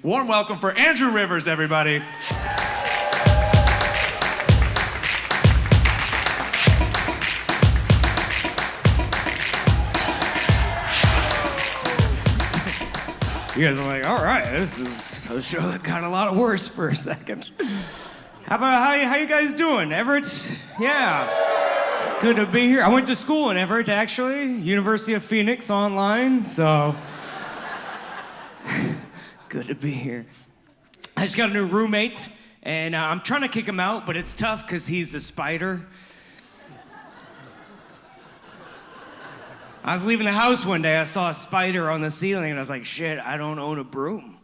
Warm welcome for Andrew Rivers, everybody. You guys are like, all right, this is a show that got a lot worse for a second. How you guys doing, Everett? Yeah, it's good to be here. I went to school in Everett, actually, University of Phoenix online, so good to be here. I just got a new roommate, and I'm trying to kick him out, but it's tough because he's a spider. I was leaving the house one day, I saw a spider on the ceiling, and I was like, shit, I don't own a broom.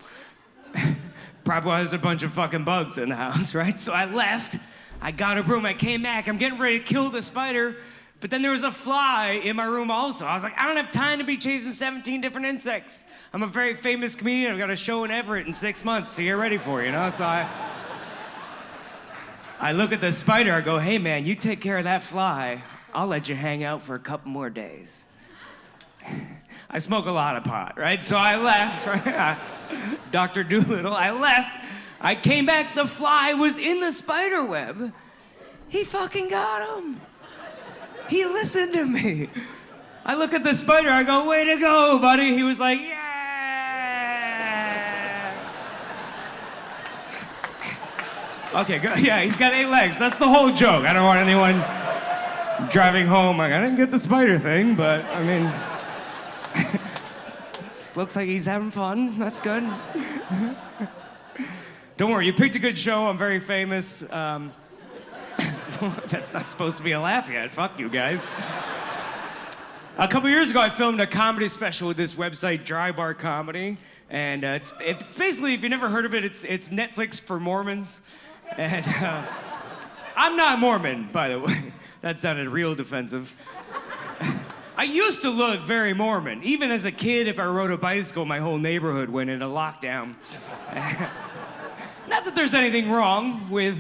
Probably there's a bunch of fucking bugs in the house, right? So I left, I got a broom, I came back, I'm getting ready to kill the spider, but then there was a fly in my room also. I was like, I don't have time to be chasing 17 different insects. I'm a very famous comedian, I've got a show in Everett in 6 months to get ready for, you know? So I look at the spider, I go, hey man, you take care of that fly, I'll let you hang out for a couple more days. I smoke a lot of pot, right? So I left, right? Dr. Doolittle, I left. I came back, the fly was in the spider web. He fucking got him. He listened to me. I look at the spider, I go, way to go, buddy. He was like, yeah. Okay, good. Yeah, he's got 8 legs. That's the whole joke. I don't want anyone driving home like, I didn't get the spider thing, but I mean, looks like he's having fun. That's good. Don't worry, you picked a good show. I'm very famous. That's not supposed to be a laugh yet. Fuck you guys. A couple years ago, I filmed a comedy special with this website, Dry Bar Comedy. And it's basically, if you've never heard of it, it's Netflix for Mormons. And I'm not Mormon, by the way. That sounded real defensive. I used to look very Mormon. Even as a kid, if I rode a bicycle, my whole neighborhood went into lockdown. Not that there's anything wrong with,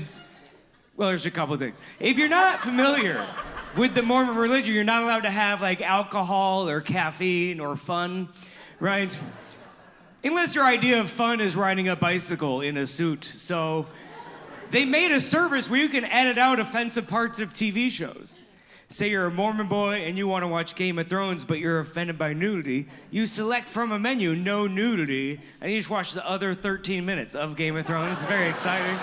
well, there's a couple things. If you're not familiar with the Mormon religion, you're not allowed to have like alcohol or caffeine or fun, right? Unless your idea of fun is riding a bicycle in a suit. So they made a service where you can edit out offensive parts of TV shows. Say you're a Mormon boy and you want to watch Game of Thrones, but you're offended by nudity. You select from a menu, no nudity, and you just watch the other 13 minutes of Game of Thrones. It's very exciting.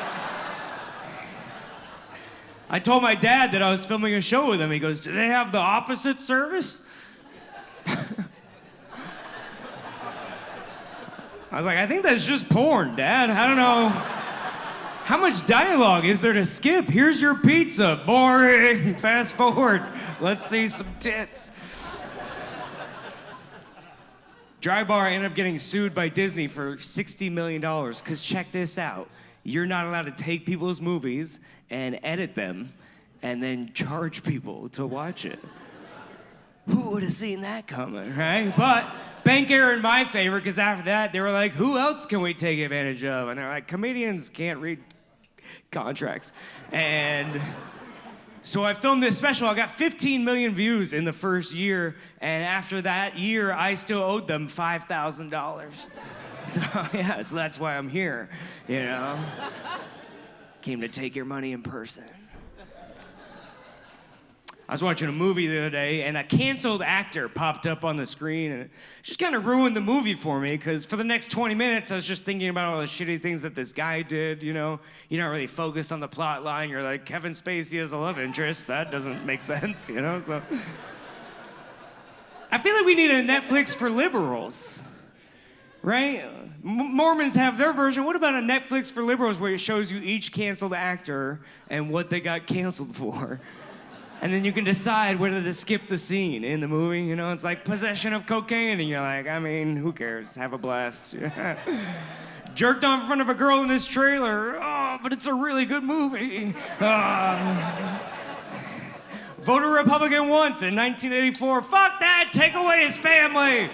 I told my dad that I was filming a show with him. He goes, do they have the opposite service? I was like, I think that's just porn, Dad. I don't know. How much dialogue is there to skip? Here's your pizza. Boring. Fast forward. Let's see some tits. Dry Bar ended up getting sued by Disney for $60 million. Because check this out. You're not allowed to take people's movies and edit them and then charge people to watch it. Who would have seen that coming, right? But bank error in my favor, because after that, they were like, who else can we take advantage of? And they're like, comedians can't read contracts. And so I filmed this special. I got 15 million views in the first year. And after that year, I still owed them $5,000. So yeah, so that's why I'm here, you know? Came to take your money in person. I was watching a movie the other day, and a canceled actor popped up on the screen, and it just kind of ruined the movie for me, because for the next 20 minutes, I was just thinking about all the shitty things that this guy did, you know? You're not really focused on the plot line. You're like, Kevin Spacey as a love interest. That doesn't make sense, you know? So I feel like we need a Netflix for liberals, right? Mormons have their version. What about a Netflix for liberals where it shows you each canceled actor and what they got canceled for? And then you can decide whether to skip the scene in the movie. You know, it's like possession of cocaine, and you're like, I mean, who cares? Have a blast. Jerked on in front of a girl in this trailer. Oh, but it's a really good movie. Voted Republican once in 1984. Fuck that, take away his family.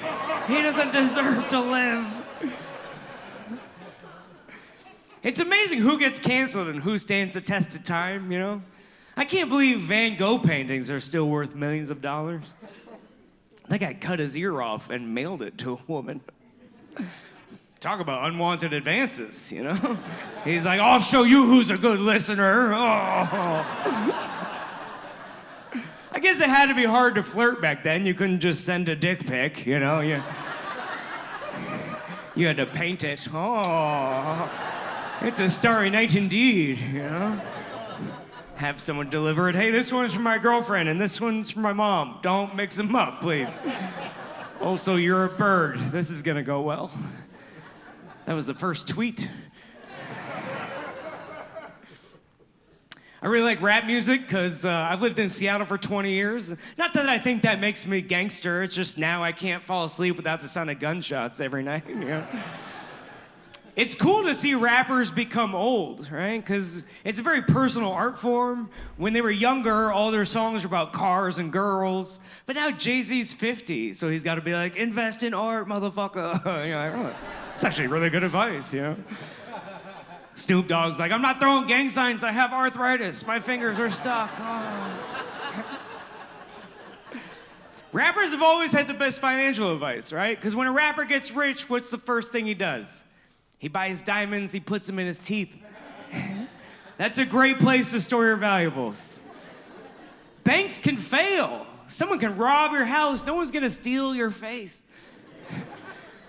He doesn't deserve to live. It's amazing who gets canceled and who stands the test of time, you know? I can't believe Van Gogh paintings are still worth millions of dollars. That guy cut his ear off and mailed it to a woman. Talk about unwanted advances, you know? He's like, I'll show you who's a good listener. Oh. I guess it had to be hard to flirt back then. You couldn't just send a dick pic, you know? You had to paint it. Oh, it's a starry night indeed, you know? Have someone deliver it. Hey, this one's from my girlfriend and this one's from my mom. Don't mix them up, please. Also, you're a bird. This is gonna go well. That was the first tweet. I really like rap music because I've lived in Seattle for 20 years. Not that I think that makes me gangster, it's just now I can't fall asleep without the sound of gunshots every night, you know? It's cool to see rappers become old, right? Because it's a very personal art form. When they were younger, all their songs were about cars and girls. But now Jay-Z's 50, so he's got to be like, invest in art, motherfucker. You know, it's actually really good advice, you know? Snoop Dogg's like, I'm not throwing gang signs, I have arthritis. My fingers are stuck. Oh. Rappers have always had the best financial advice, right? Because when a rapper gets rich, what's the first thing he does? He buys diamonds, he puts them in his teeth. That's a great place to store your valuables. Banks can fail. Someone can rob your house, no one's gonna steal your face.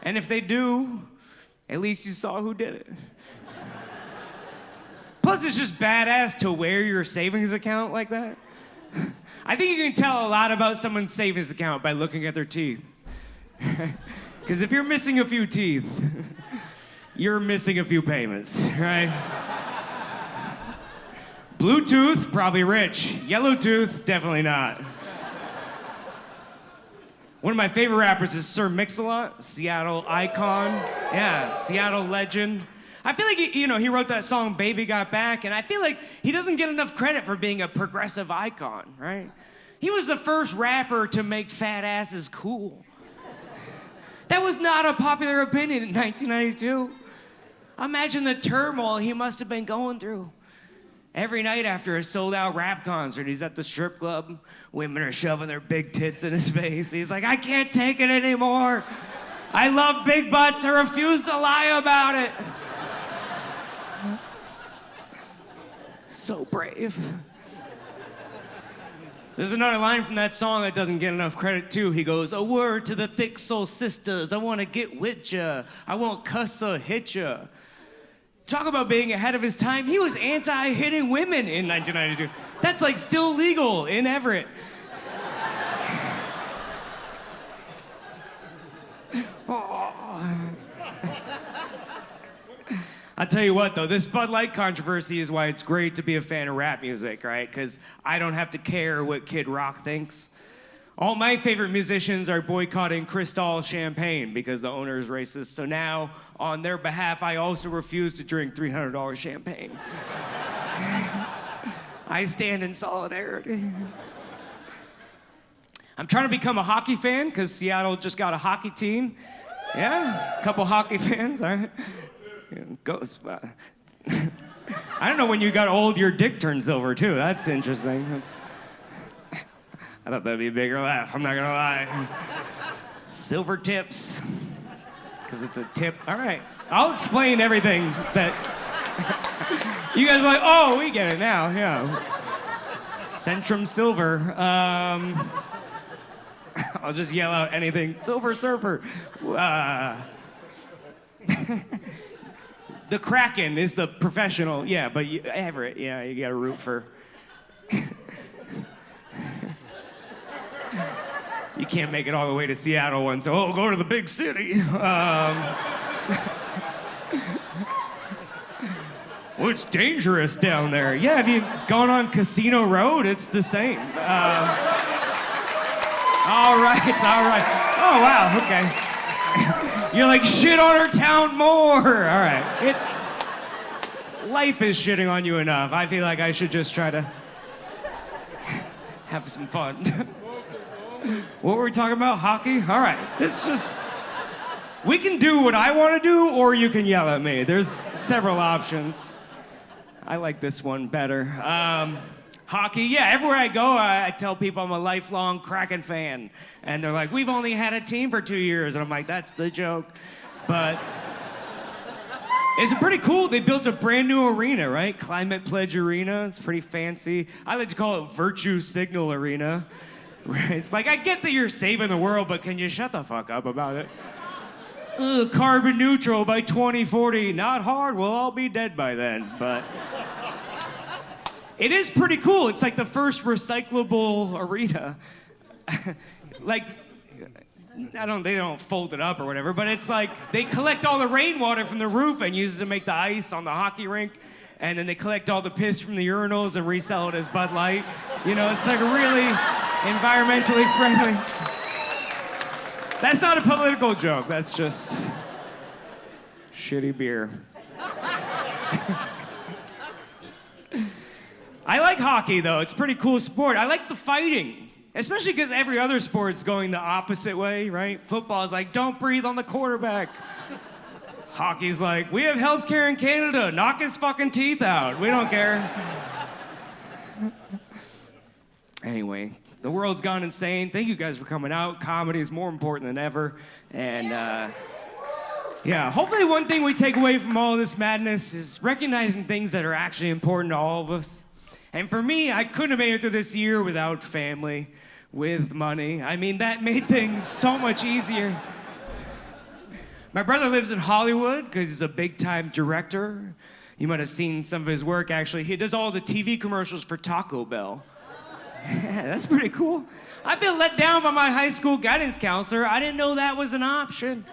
And if they do, at least you saw who did it. Plus, it's just badass to wear your savings account like that. I think you can tell a lot about someone's savings account by looking at their teeth. Because if you're missing a few teeth, you're missing a few payments, right? Blue tooth, probably rich. Yellow tooth, definitely not. One of my favorite rappers is Sir Mix-a-Lot, Seattle icon. Yeah, Seattle legend. I feel like, he wrote that song, Baby Got Back, and I feel like he doesn't get enough credit for being a progressive icon, right? He was the first rapper to make fat asses cool. That was not a popular opinion in 1992. Imagine the turmoil he must have been going through. Every night after a sold-out rap concert, he's at the strip club. Women are shoving their big tits in his face. He's like, I can't take it anymore. I love big butts. I refuse to lie about it. So brave. There's another line from that song that doesn't get enough credit, too. He goes, a word to the thick soul sisters. I want to get with ya. I won't cuss or hit ya. Talk about being ahead of his time. He was anti-hitting women in 1992. That's like still legal in Everett. I'll tell you what, though, this Bud Light controversy is why it's great to be a fan of rap music, right? Because I don't have to care what Kid Rock thinks. All my favorite musicians are boycotting Cristal champagne because the owner is racist. So now, on their behalf, I also refuse to drink $300 champagne. I stand in solidarity. I'm trying to become a hockey fan because Seattle just got a hockey team. Yeah, a couple hockey fans, all right? Goes. I don't know when you got old, your dick turns silver, too. That's interesting. I thought that'd be a bigger laugh, I'm not gonna lie. Silver tips, because it's a tip. All right, I'll explain everything that you guys are like, oh, we get it now, yeah. Centrum Silver. I'll just yell out anything. Silver Surfer. The Kraken is the professional, yeah, but Everett, yeah, you gotta root for. You can't make it all the way to Seattle once, so go to the big city. Well, it's dangerous down there. Yeah, have you gone on Casino Road? It's the same. All right. Oh, wow, okay. You're like, shit on our town more. All right, life is shitting on you enough. I feel like I should just try to have some fun. What were we talking about? Hockey? All right, we can do what I want to do, or you can yell at me. There's several options. I like this one better. Hockey, yeah, everywhere I go, I tell people I'm a lifelong Kraken fan. And they're like, we've only had a team for 2 years. And I'm like, that's the joke. But It's pretty cool. They built a brand new arena, right? Climate Pledge Arena. It's pretty fancy. I like to call it Virtue Signal Arena. Right? It's like, I get that you're saving the world, but can you shut the fuck up about it? Carbon neutral by 2040. Not hard. We'll all be dead by then. But it is pretty cool. It's like the first recyclable arena. Like, they don't fold it up or whatever, but it's like they collect all the rainwater from the roof and use it to make the ice on the hockey rink, and then they collect all the piss from the urinals and resell it as Bud Light. You know, it's like really environmentally friendly. That's not a political joke, that's just shitty beer. I like hockey though, it's a pretty cool sport. I like the fighting. Especially because every other sport's going the opposite way, right? Football's like, don't breathe on the quarterback. Hockey's like, we have healthcare in Canada. Knock his fucking teeth out. We don't care. Anyway, the world's gone insane. Thank you guys for coming out. Comedy is more important than ever. And yeah, hopefully one thing we take away from all this madness is recognizing things that are actually important to all of us. And for me, I couldn't have made it through this year without family, with money. I mean, that made things so much easier. My brother lives in Hollywood because he's a big-time director. You might have seen some of his work, actually. He does all the TV commercials for Taco Bell. Yeah, that's pretty cool. I feel let down by my high school guidance counselor. I didn't know that was an option.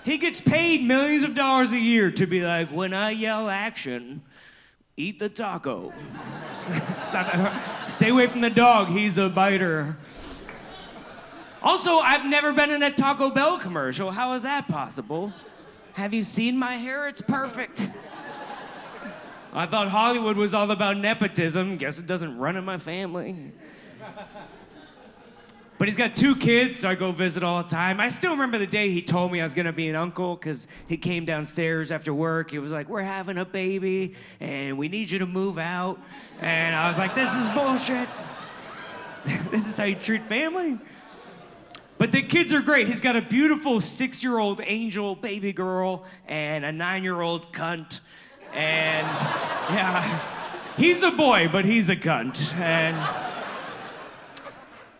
He gets paid millions of dollars a year to be like, when I yell action, eat the taco. Stay away from the dog, he's a biter. Also, I've never been in a Taco Bell commercial. How is that possible? Have you seen my hair? It's perfect. I thought Hollywood was all about nepotism. Guess it doesn't run in my family. But he's got 2 kids, so I go visit all the time. I still remember the day he told me I was gonna be an uncle, because he came downstairs after work. He was like, we're having a baby, and we need you to move out. And I was like, this is bullshit. This is how you treat family? But the kids are great. He's got a beautiful 6-year-old angel baby girl and a 9-year-old cunt. And yeah, he's a boy, but he's a cunt. And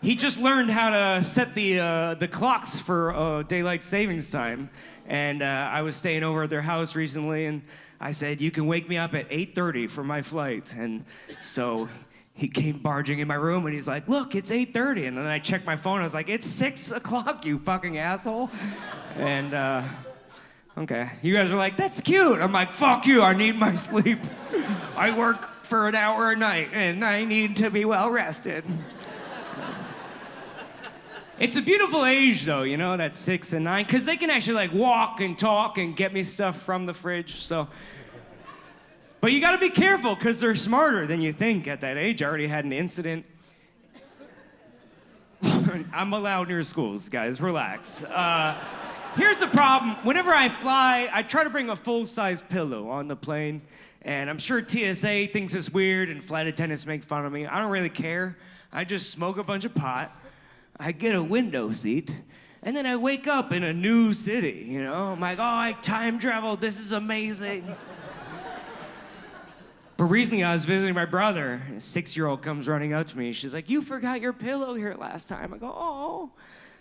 he just learned how to set the clocks for daylight savings time. And I was staying over at their house recently, and I said, you can wake me up at 8:30 for my flight. And so he came barging in my room, and he's like, look, it's 8:30. And then I checked my phone, I was like, it's 6 o'clock, you fucking asshole. And okay, you guys are like, that's cute. I'm like, fuck you, I need my sleep. I work for an hour a night, and I need to be well rested. It's a beautiful age, though, you know, that 6 and 9, because they can actually, like, walk and talk and get me stuff from the fridge, so. But you gotta be careful, because they're smarter than you think at that age. I already had an incident. I'm allowed near schools, guys, relax. Here's the problem. Whenever I fly, I try to bring a full-size pillow on the plane, and I'm sure TSA thinks it's weird and flight attendants make fun of me. I don't really care. I just smoke a bunch of pot. I get a window seat, and then I wake up in a new city, you know? I'm like, oh, I time traveled, this is amazing. But recently I was visiting my brother, and a 6-year-old comes running up to me. She's like, you forgot your pillow here last time. I go, oh,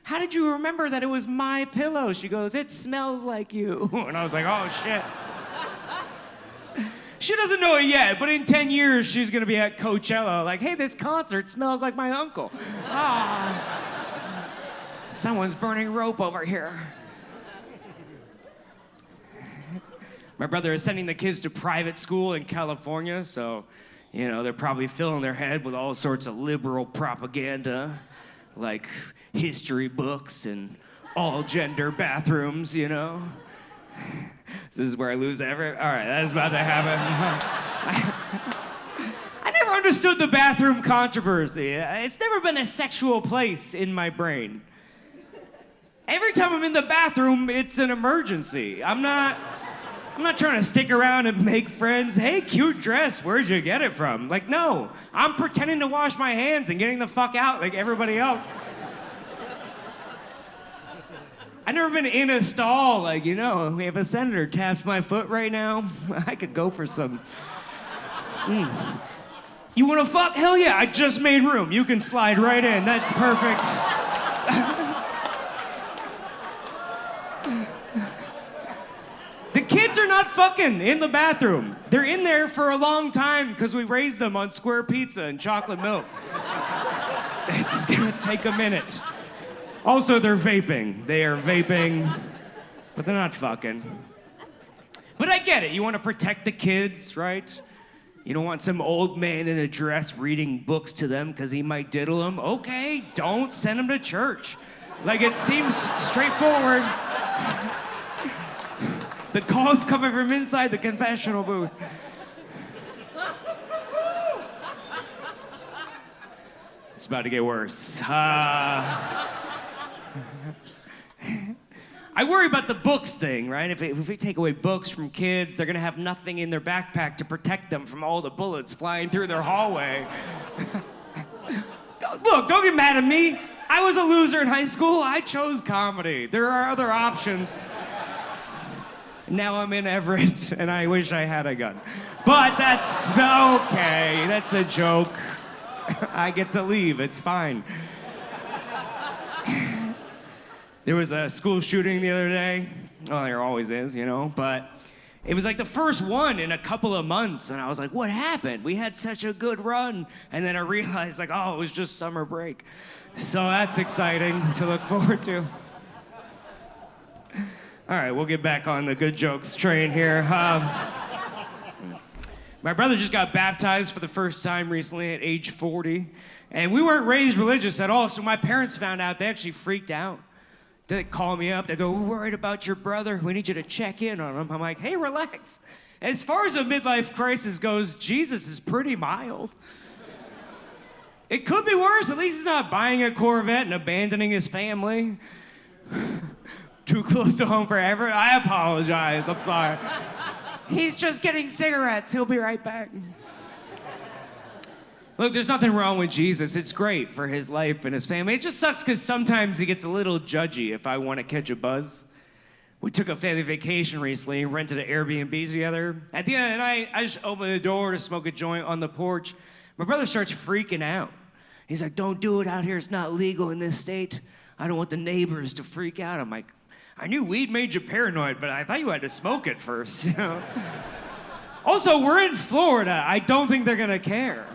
how did you remember that it was my pillow? She goes, it smells like you. And I was like, oh, shit. She doesn't know it yet, but in 10 years, she's gonna be at Coachella, like, hey, this concert smells like my uncle. Ah, someone's burning rope over here. My brother is sending the kids to private school in California, so, you know, they're probably filling their head with all sorts of liberal propaganda, like history books and all-gender bathrooms, you know? This is where I lose Everett? All right, that's about to happen. I never understood the bathroom controversy. It's never been a sexual place in my brain. Every time I'm in the bathroom, it's an emergency. I'm not trying to stick around and make friends. Hey, cute dress, where'd you get it from? Like, no, I'm pretending to wash my hands and getting the fuck out like everybody else. I've never been in a stall, like, you know, we have a senator taps my foot right now. I could go for some. You wanna fuck? Hell yeah, I just made room. You can slide right in, that's perfect. The kids are not fucking in the bathroom. They're in there for a long time because we raised them on square pizza and chocolate milk. It's gonna take a minute. Also, they're vaping. They are vaping, but they're not fucking. But I get it. You want to protect the kids, right? You don't want some old man in a dress reading books to them because he might diddle them. Okay, don't send them to church. Like, it seems straightforward. The calls coming from inside the confessional booth. It's about to get worse. I worry about the books thing, right? If we take away books from kids, they're gonna have nothing in their backpack to protect them from all the bullets flying through their hallway. Look, don't get mad at me. I was a loser in high school. I chose comedy. There are other options. Now I'm in Everett, and I wish I had a gun. But that's okay. That's a joke. I get to leave. It's fine. There was a school shooting the other day. Well, there always is, you know, but it was like the first one in a couple of months, and I was like, what happened? We had such a good run. And then I realized, like, oh, it was just summer break. So that's exciting to look forward to. All right, we'll get back on the good jokes train here. My brother just got baptized for the first time recently at age 40, and we weren't raised religious at all, so my parents found out. They actually freaked out. They call me up. They go, we're worried about your brother. We need you to check in on him. I'm like, hey, relax. As far as a midlife crisis goes, Jesus is pretty mild. It could be worse. At least he's not buying a Corvette and abandoning his family. Too close to home forever. I apologize. I'm sorry. He's just getting cigarettes. He'll be right back. Look, there's nothing wrong with Jesus. It's great for his life and his family. It just sucks because sometimes he gets a little judgy if I want to catch a buzz. We took a family vacation recently and rented an Airbnb together. At the end of the night, I just opened the door to smoke a joint on the porch. My brother starts freaking out. He's like, don't do it out here. It's not legal in this state. I don't want the neighbors to freak out. I'm like, I knew weed made you paranoid, but I thought you had to smoke it first, you know? Also, we're in Florida. I don't think they're gonna care.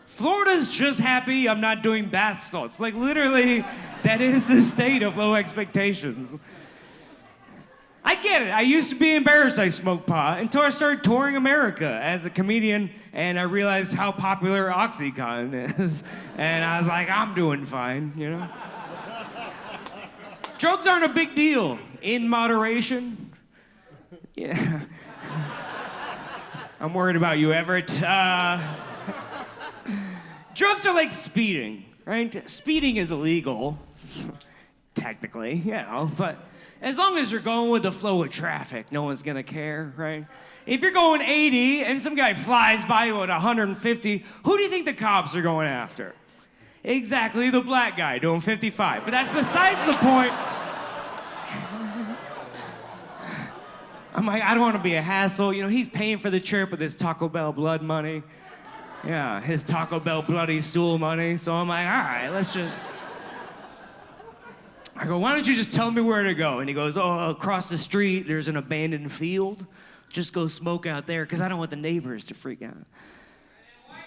Florida's just happy I'm not doing bath salts. Like, literally, that is the state of low expectations. I get it. I used to be embarrassed I smoked pot until I started touring America as a comedian, and I realized how popular OxyContin is. And I was like, I'm doing fine, you know? Drugs aren't a big deal. In moderation. Yeah. I'm worried about you, Everett. Drugs are like speeding, right? Speeding is illegal, technically, you know, but as long as you're going with the flow of traffic, no one's gonna care, right? If you're going 80 and some guy flies by you at 150, who do you think the cops are going after? Exactly, the black guy doing 55, but that's besides the point. I'm like, I don't want to be a hassle. You know, he's paying for the trip with his Taco Bell blood money. Yeah, his Taco Bell bloody stool money. So I'm like, all right, let's just... I go, why don't you just tell me where to go? And he goes, oh, across the street, there's an abandoned field. Just go smoke out there, because I don't want the neighbors to freak out.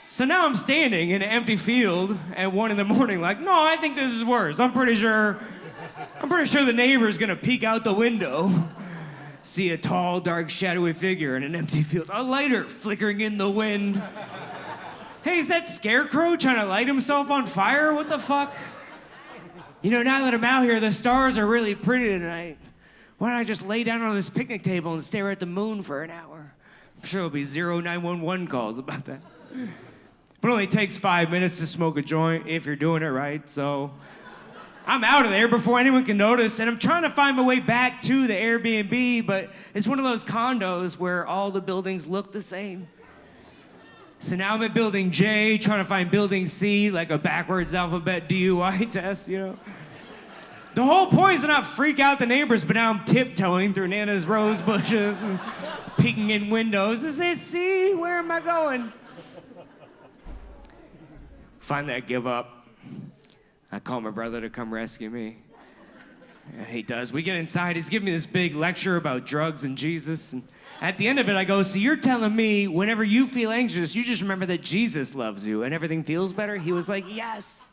So now I'm standing in an empty field at 1 in the morning like, no, I think this is worse. I'm pretty sure the neighbor's gonna peek out the window, see a tall, dark, shadowy figure in an empty field, a lighter flickering in the wind. Hey, is that Scarecrow trying to light himself on fire? What the fuck? You know, now that I'm out here, the stars are really pretty tonight. Why don't I just lay down on this picnic table and stare at the moon for an hour? I'm sure there'll be 911 calls about that. But it only takes 5 minutes to smoke a joint if you're doing it right, so I'm out of there before anyone can notice, and I'm trying to find my way back to the Airbnb, but it's one of those condos where all the buildings look the same. So now I'm at building J, trying to find building C, like a backwards alphabet DUI test, you know? The whole point is to not freak out the neighbors, but now I'm tiptoeing through Nana's rose bushes and peeking in windows to say, see, where am I going? Finally, I give up. I call my brother to come rescue me. And he does. We get inside. He's giving me this big lecture about drugs and Jesus. And at the end of it, I go, so you're telling me whenever you feel anxious, you just remember that Jesus loves you and everything feels better? He was like, yes.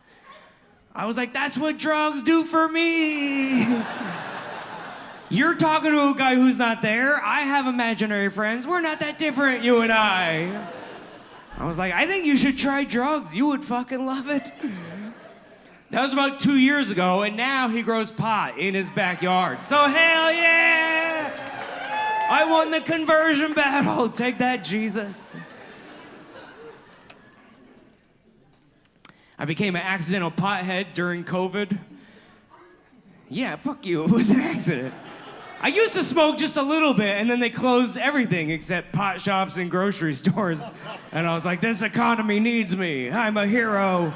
I was like, that's what drugs do for me. You're talking to a guy who's not there. I have imaginary friends. We're not that different, you and I. I was like, I think you should try drugs. You would fucking love it. That was about 2 years ago, and now he grows pot in his backyard. So hell yeah! I won the conversion battle. Take that, Jesus. I became an accidental pothead during COVID. Yeah, fuck you, it was an accident. I used to smoke just a little bit, and then they closed everything except pot shops and grocery stores. And I was like, this economy needs me. I'm a hero.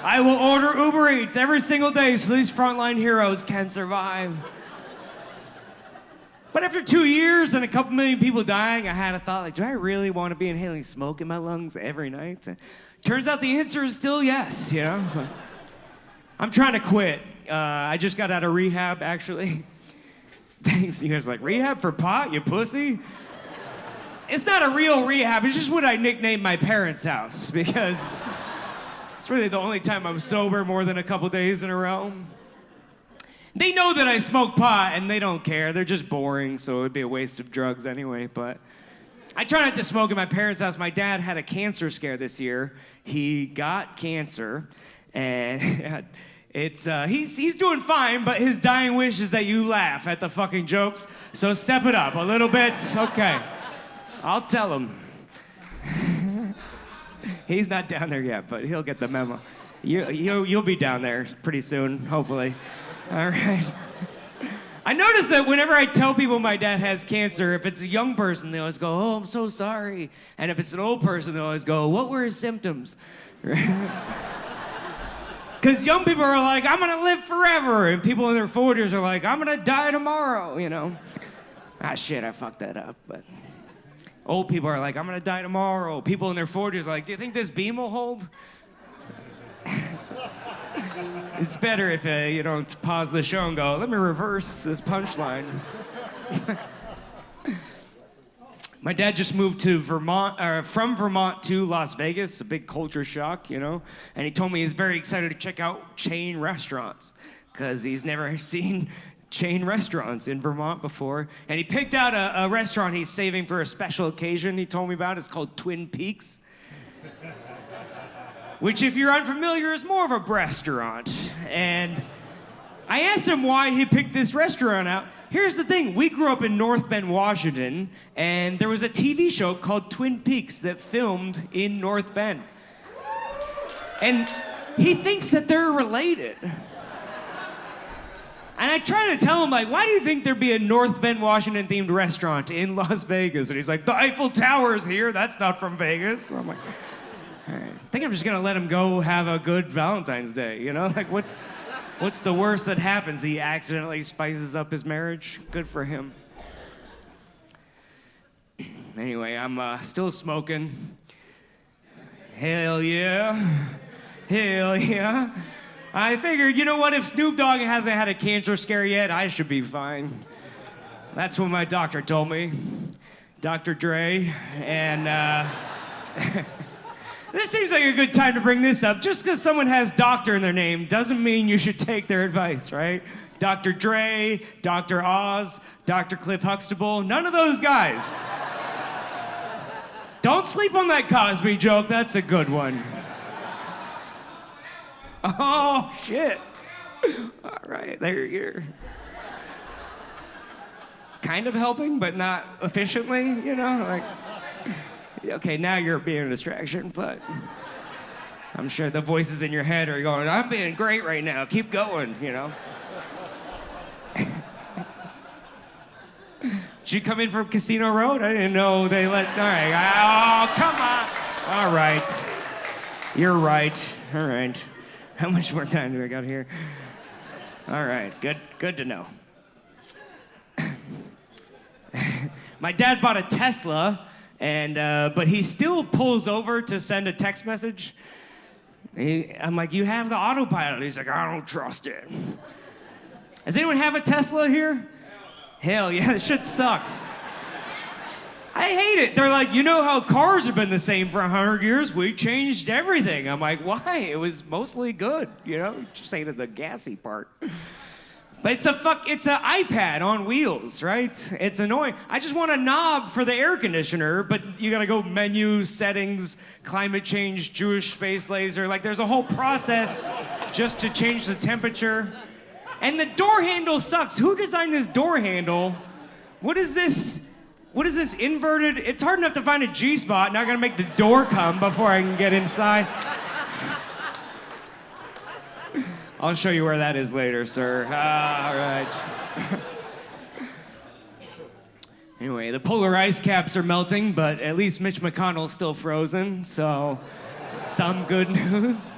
I will order Uber Eats every single day so these frontline heroes can survive. But after 2 years and a couple million people dying, I had a thought, like, do I really want to be inhaling smoke in my lungs every night? Turns out the answer is still yes, you know? I'm trying to quit. I just got out of rehab, actually. Thanks. You guys are like, rehab for pot, you pussy? It's not a real rehab. It's just what I nicknamed my parents' house, because it's really the only time I'm sober more than a couple days in a row. They know that I smoke pot, and they don't care. They're just boring, so it would be a waste of drugs anyway, but I try not to smoke in my parents' house. My dad had a cancer scare this year. He got cancer, and he's doing fine, but his dying wish is that you laugh at the fucking jokes, so step it up a little bit. Okay, I'll tell him. He's not down there yet, but he'll get the memo. You'll be down there pretty soon, hopefully. All right. I notice that whenever I tell people my dad has cancer, if it's a young person, they always go, oh, I'm so sorry. And if it's an old person, they always go, what were his symptoms? Because young people are like, I'm gonna live forever. And people in their 40s are like, I'm gonna die tomorrow, you know? Ah, shit, I fucked that up. But old people are like, I'm gonna die tomorrow. People in their 40s are like, do you think this beam will hold? It's better if you don't pause the show and go, let me reverse this punchline. My dad just moved to Vermont, from Vermont to Las Vegas, a big culture shock, you know? And he told me he's very excited to check out chain restaurants, because he's never seen chain restaurants in Vermont before. And he picked out a restaurant he's saving for a special occasion he told me about. It's called Twin Peaks. Which, if you're unfamiliar, is more of a restaurant. And I asked him why he picked this restaurant out. Here's the thing, we grew up in North Bend, Washington, and there was a TV show called Twin Peaks that filmed in North Bend. And he thinks that they're related. And I try to tell him, like, why do you think there'd be a North Bend, Washington themed restaurant in Las Vegas? And he's like, the Eiffel Tower's here, that's not from Vegas. So I'm like, all right. I think I'm just gonna let him go have a good Valentine's Day, you know? Like, what's the worst that happens? He accidentally spices up his marriage? Good for him. Anyway, I'm still smoking. Hell yeah. Hell yeah. I figured, you know what? If Snoop Dogg hasn't had a cancer scare yet, I should be fine. That's what my doctor told me. Dr. Dre. And, this seems like a good time to bring this up. Just because someone has doctor in their name doesn't mean you should take their advice, right? Dr. Dre, Dr. Oz, Dr. Cliff Huxtable, none of those guys. Don't sleep on that Cosby joke, that's a good one. Oh, shit. All right, there you're kind of helping, but not efficiently, you know? Like, okay, now you're being a distraction, but I'm sure the voices in your head are going, I'm being great right now, keep going, you know? Did you come in from Casino Road? I didn't know they let, all right, oh, come on. All right, you're right, all right. How much more time do I got here? All right, good to know. My dad bought a Tesla, but he still pulls over to send a text message. I'm like, you have the autopilot. He's like, I don't trust it. Does anyone have a Tesla here? Hell yeah, this shit sucks. I hate it. They're like, you know how cars have been the same for 100 years? We changed everything. I'm like, why? It was mostly good, you know? Just hated the gassy part. But it's an iPad on wheels, right? It's annoying. I just want a knob for the air conditioner, but you gotta go menu, settings, climate change, Jewish space laser. Like, there's a whole process just to change the temperature. And the door handle sucks. Who designed this door handle? What is this? What is this inverted? It's hard enough to find a G-spot. Now I gotta make the door come before I can get inside. I'll show you where that is later, sir. All right. Anyway, the polar ice caps are melting, but at least Mitch McConnell's still frozen, so some good news.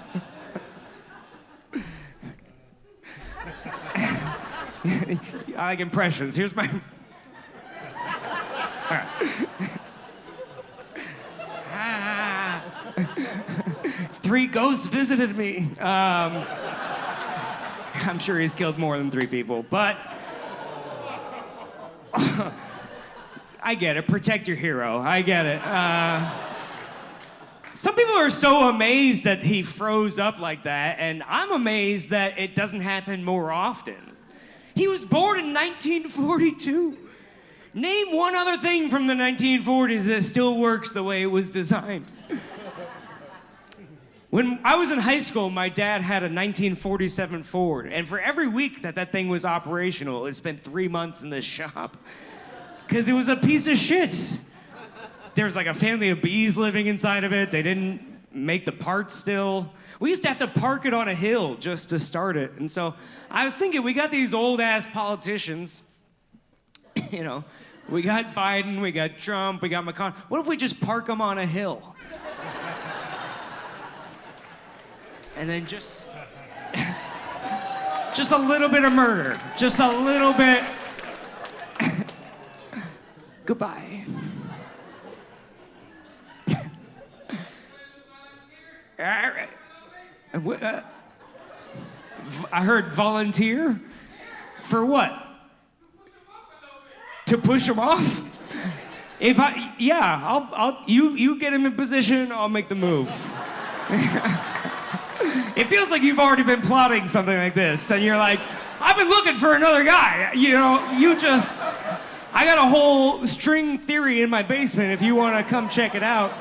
I like impressions. Here's my... All right. Three ghosts visited me. I'm sure he's killed more than 3 people, but I get it. Protect your hero. I get it. Some people are so amazed that he froze up like that, and I'm amazed that it doesn't happen more often. He was born in 1942. Name one other thing from the 1940s that still works the way it was designed. When I was in high school, my dad had a 1947 Ford, and for every week that thing was operational, it spent 3 months in the shop, because it was a piece of shit. There was like a family of bees living inside of it. They didn't make the parts still. We used to have to park it on a hill just to start it. And so I was thinking, we got these old-ass politicians, you know, we got Biden, we got Trump, we got McConnell. What if we just park them on a hill? And then just a little bit of murder. Just a little bit. Goodbye. I heard volunteer? For what? To push him off? You get him in position, I'll make the move. It feels like you've already been plotting something like this, and you're like, I've been looking for another guy. You know, I got a whole string theory in my basement if you want to come check it out.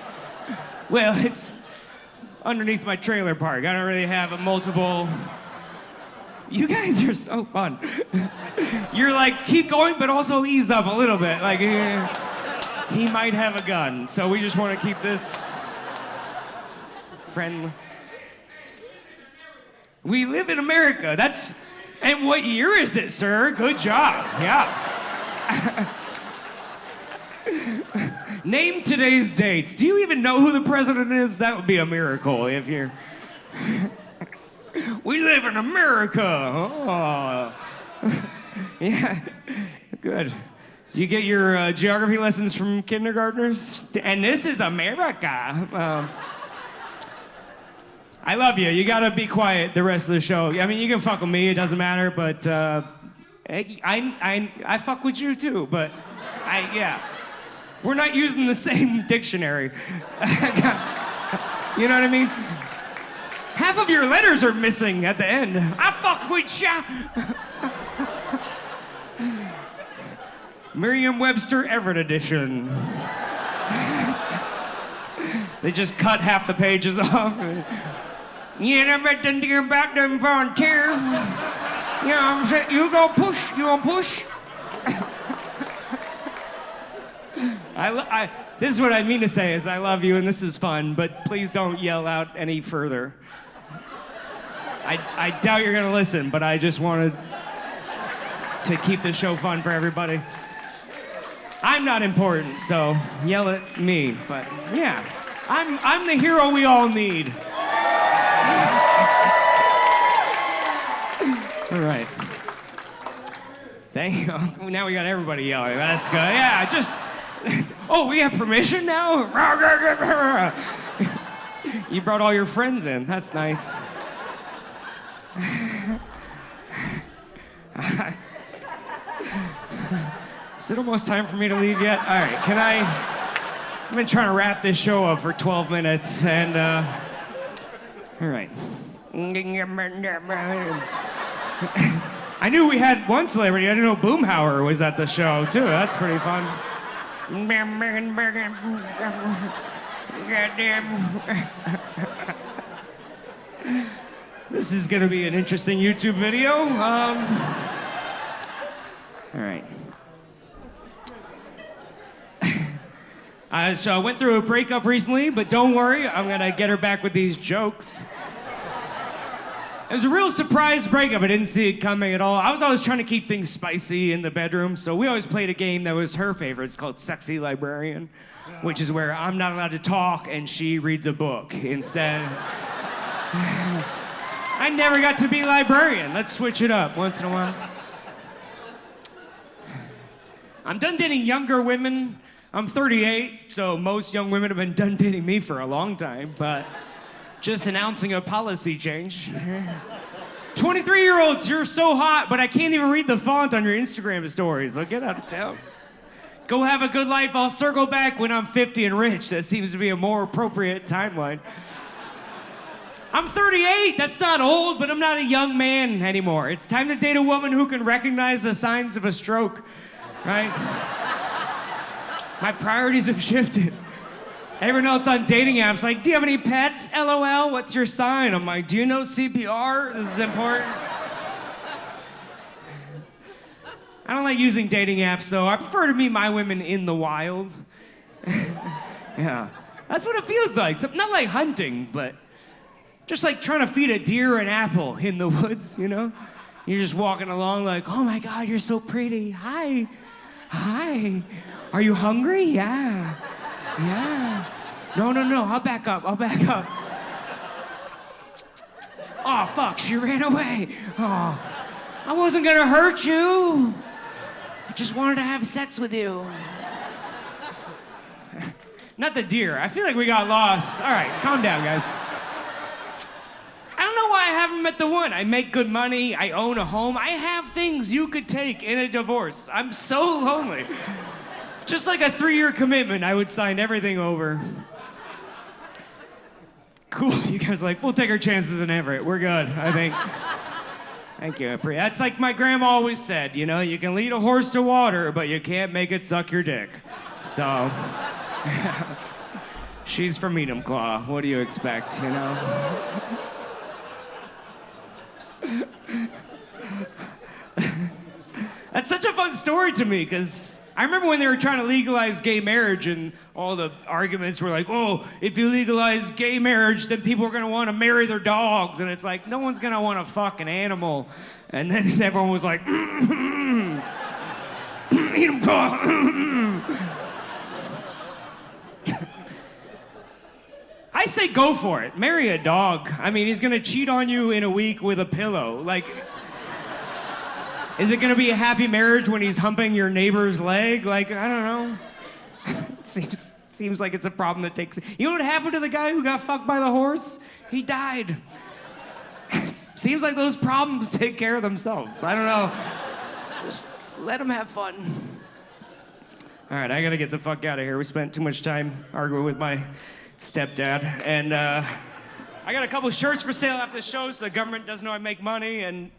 Well, it's underneath my trailer park. I don't really have a multiple... You guys are so fun. You're like, keep going, but also ease up a little bit. Like, he might have a gun, so we just want to keep this friendly. We live in America. And what year is it, sir? Good job. Yeah. Name today's dates. Do you even know who the president is? That would be a miracle if you're... We live in America. Oh. Yeah, good. Do you get your geography lessons from kindergartners? And this is America. I love you. You gotta be quiet the rest of the show. I mean, you can fuck with me. It doesn't matter. But I fuck with you too. But yeah, we're not using the same dictionary. You know what I mean? Half of your letters are missing at the end. I fuck with ya. Merriam-Webster Everett edition. They just cut half the pages off. You never done think about them volunteer. You know what I'm saying? You gonna push? You gonna push? This is what I mean to say is I love you and this is fun, but please don't yell out any further. I doubt you're gonna listen, but I just wanted to keep the show fun for everybody. I'm not important, so yell at me, but yeah. I'm the hero we all need. All right. Thank you. Now we got everybody yelling. That's good. Yeah, just. Oh, we have permission now? You brought all your friends in. That's nice. Is it almost time for me to leave yet? All right, can I... I've been trying to wrap this show up for 12 minutes, and, all right. I knew we had one celebrity. I didn't know Boomhauer was at the show, too. That's pretty fun. This is gonna be an interesting YouTube video. All right. So I went through a breakup recently, but don't worry, I'm gonna get her back with these jokes. It was a real surprise breakup. I didn't see it coming at all. I was always trying to keep things spicy in the bedroom, so we always played a game that was her favorite. It's called Sexy Librarian, which is where I'm not allowed to talk and she reads a book instead. I never got to be librarian. Let's switch it up once in a while. I'm done dating younger women. I'm 38, so most young women have been done dating me for a long time, but just announcing a policy change. 23-year-olds, you're so hot, but I can't even read the font on your Instagram stories, so get out of town. Go have a good life. I'll circle back when I'm 50 and rich. That seems to be a more appropriate timeline. I'm 38. That's not old, but I'm not a young man anymore. It's time to date a woman who can recognize the signs of a stroke, right? My priorities have shifted. Everyone else on dating apps like, do you have any pets? LOL, what's your sign? I'm like, do you know CPR? This is important. I don't like using dating apps, though. I prefer to meet my women in the wild. Yeah, that's what it feels like. So, not like hunting, but just like trying to feed a deer an apple in the woods, you know? You're just walking along like, oh my God, you're so pretty. Hi. Hi. Are you hungry? Yeah. Yeah. No, I'll back up. Oh, fuck, she ran away. Oh, I wasn't gonna hurt you. I just wanted to have sex with you. Not the deer. I feel like we got lost. All right, calm down, guys. I don't know why I haven't met the one. I make good money. I own a home. I have things you could take in a divorce. I'm so lonely. Just like a 3-year commitment, I would sign everything over. Cool, you guys are like, we'll take our chances in Everett. We're good, I think. Thank you, that's like my grandma always said, you know, you can lead a horse to water, but you can't make it suck your dick. So, she's from Enumclaw. What do you expect, you know? That's such a fun story to me, because I remember when they were trying to legalize gay marriage and all the arguments were like, oh, if you legalize gay marriage, then people are gonna wanna marry their dogs. And it's like, no one's gonna wanna fuck an animal. And then everyone was like, eat 'em, I say go for it. Marry a dog. I mean, he's gonna cheat on you in a week with a pillow. Like, is it gonna be a happy marriage when he's humping your neighbor's leg? Like, I don't know. It seems like it's a problem that takes... You know what happened to the guy who got fucked by the horse? He died. Seems like those problems take care of themselves. I don't know. Just let him have fun. All right, I gotta get the fuck out of here. We spent too much time arguing with my stepdad. And I got a couple shirts for sale after the show so the government doesn't know I make money. And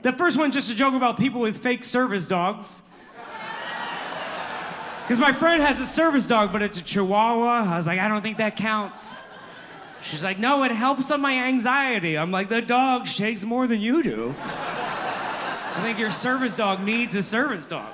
the first one's just a joke about people with fake service dogs. Because my friend has a service dog, but it's a Chihuahua. I was like, I don't think that counts. She's like, no, it helps on my anxiety. I'm like, the dog shakes more than you do. I think your service dog needs a service dog.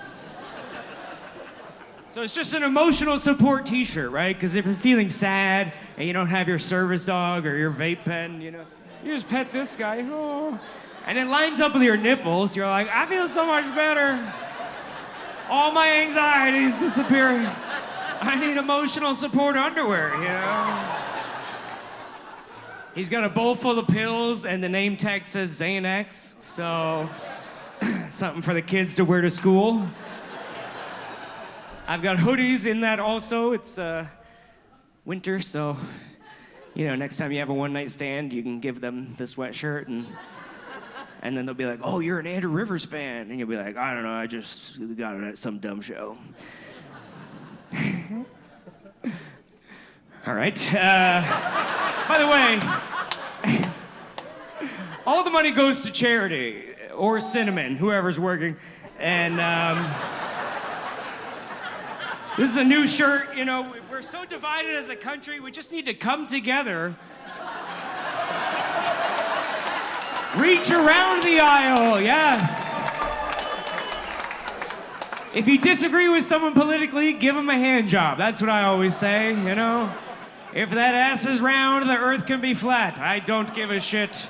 So it's just an emotional support t-shirt, right? Because if you're feeling sad and you don't have your service dog or your vape pen, you know, you just pet this guy. Oh. And it lines up with your nipples. You're like, I feel so much better. All my anxieties disappearing. I need emotional support underwear, you know? He's got a bowl full of pills, and the name tag says Xanax, so something for the kids to wear to school. I've got hoodies in that also. It's winter, so, you know, next time you have a one-night stand, you can give them the sweatshirt, and then they'll be like, oh, you're an Andrew Rivers fan. And you'll be like, I don't know, I just got it at some dumb show. All right. By the way, all the money goes to charity, or Cinnamon, whoever's working. And this is a new shirt. You know, we're so divided as a country, we just need to come together. Reach around the aisle, yes. If you disagree with someone politically, give them a hand job. That's what I always say, you know? If that ass is round, the earth can be flat. I don't give a shit.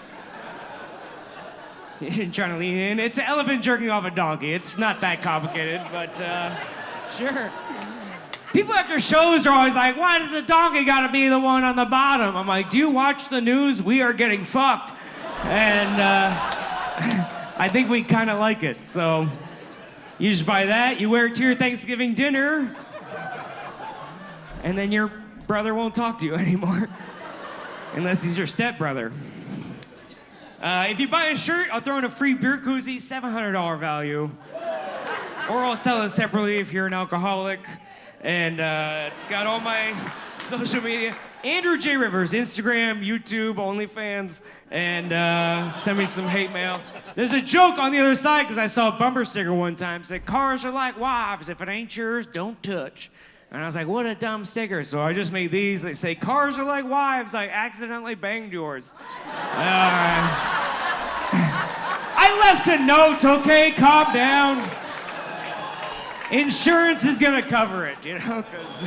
You're trying to lean in. It's an elephant jerking off a donkey. It's not that complicated, but sure. People after shows are always like, why does the donkey gotta be the one on the bottom? I'm like, do you watch the news? We are getting fucked. And I think we kind of like it. So you just buy that, you wear it to your Thanksgiving dinner, and then your brother won't talk to you anymore. Unless he's your stepbrother. If you buy a shirt, I'll throw in a free beer koozie, $700 value. Or I'll sell it separately if you're an alcoholic. And it's got all my social media. Andrew J. Rivers, Instagram, YouTube, OnlyFans, and send me some hate mail. There's a joke on the other side, because I saw a bumper sticker one time, said, cars are like wives, if it ain't yours, don't touch. And I was like, what a dumb sticker. So I just made these. They say, cars are like wives, I accidentally banged yours. I left a note, okay? Calm down. Insurance is gonna cover it, you know, because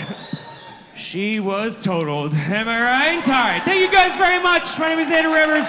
she was totaled. Am I right? All right. Thank you guys very much. My name is Andrew Rivers.